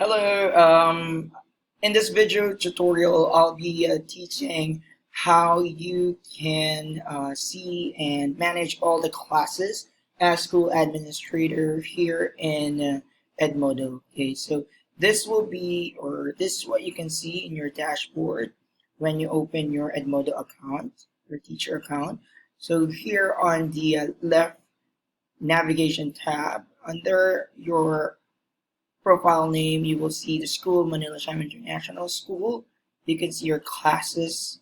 Hello, in this video tutorial, I'll be teaching how you can see and manage all the classes as school administrator here in Edmodo. Okay, so this will be, or this is what you can see in your dashboard when you open your Edmodo account, your teacher account. So here on the left navigation tab, under your profile name, you will see the school, Manila Sham International School. You can see your classes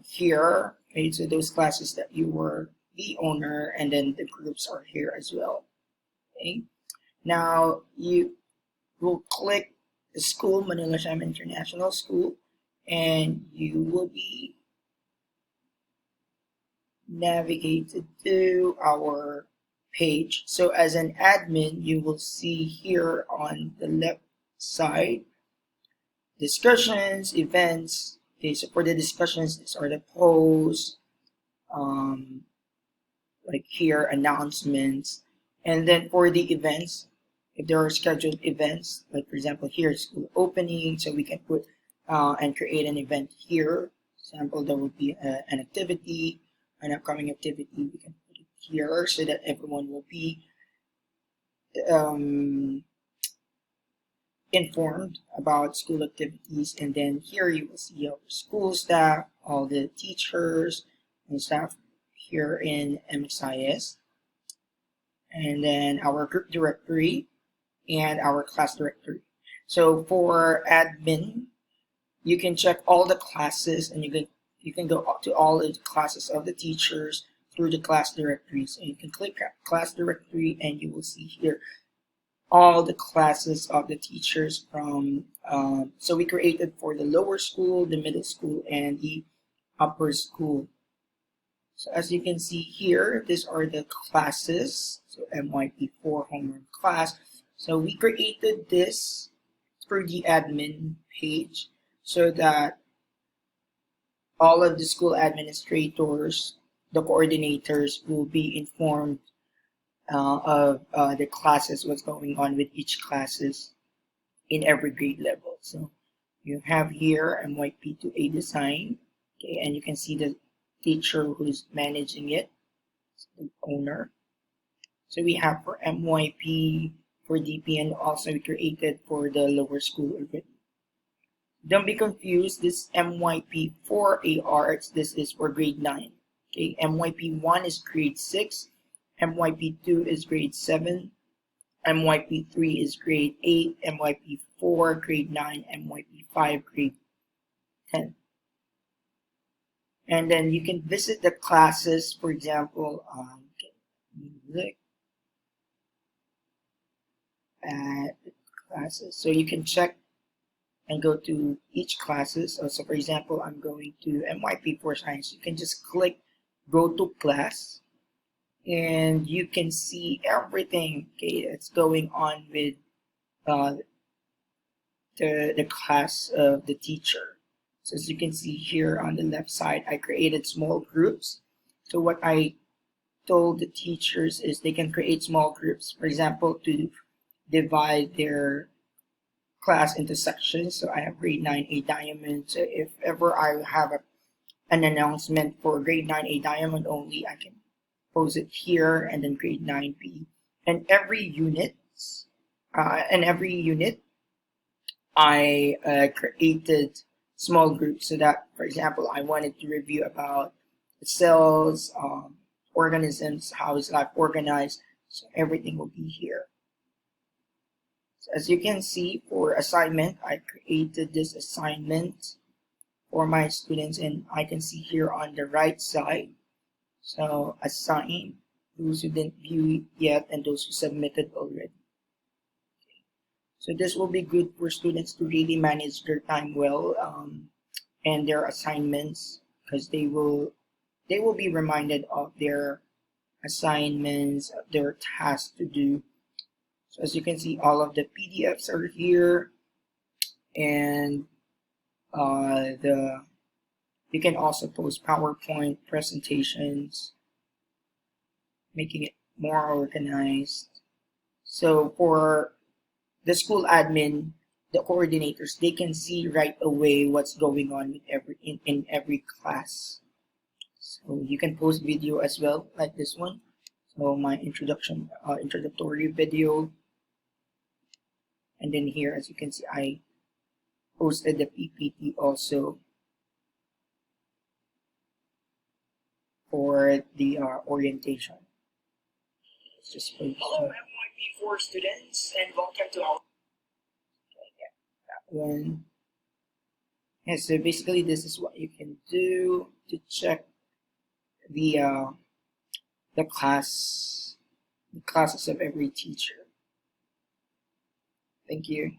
here. Okay, so those classes that you were the owner, and then the groups are here as well. Okay, now you will click the school, Manila Sham International School, and you will be navigated to our page. So as an admin, you will see here on the left side, discussions, events. Okay, so for the discussions, these are the posts, um, like here, announcements. And then for the events, if there are scheduled events, like for example, here, school opening, so we can put and create an event here. For example, there would be an activity, an upcoming activity, we can put it here so that everyone will be um, informed about school activities. And then here you will see our school staff, all the teachers and staff here in MSIS, and then our group directory and our class directory. So for admin, you can check all the classes, and you can go to all the classes of the teachers through the class directory. So you can click class directory and you will see here all the classes of the teachers from, so we created for the lower school, the middle school, and the upper school. So as you can see here, these are the classes. So MYP4 homework class. So we created this through the admin page so that all of the school administrators, the coordinators will be informed of the classes, what's going on with each classes in every grade level. So you have here MYP2A design, okay, and you can see the teacher who's managing it, the owner. So we have for MYP, for DP, and also we created for the lower school already. Don't be confused, this MYP4AR, this is for grade 9. Okay, MYP1 is grade 6, MYP2 is grade 7, MYP3 is grade 8, MYP4 grade 9, MYP5 grade 10. And then you can visit the classes, for example, look at the classes. So you can check and go to each classes. So for example, I'm going to MYP4 Science. You can just click go to class, and you can see everything, okay, that's going on with the class of the teacher. So as you can see here on the left side, I created small groups. So what I told the teachers is they can create small groups, for example, to divide their class into sections. So I have grade 9A diamond. So if ever I have an announcement for grade 9A diamond only, I can post it here, and then grade 9B. And every unit, I created small groups so that, for example, I wanted to review about the cells, organisms, how is life organized. So everything will be here. So as you can see, for assignment, I created this assignment for my students, and I can see here on the right side. So assign those who didn't view it yet and those who submitted already. Okay. So this will be good for students to really manage their time well, and their assignments, because they will be reminded of their assignments, their tasks to do. So as you can see, all of the PDFs are here, and you can also post PowerPoint presentations, making it more organized. So for the school admin, the coordinators, they can see right away what's going on with in every class. So you can post video as well, like this one. So my introductory video, and then here, as you can see, I posted the PPT also for the orientation. Let's just post Hello, FYP4 students, and welcome to our that one. Yeah, so basically, this is what you can do to check the the classes of every teacher. Thank you.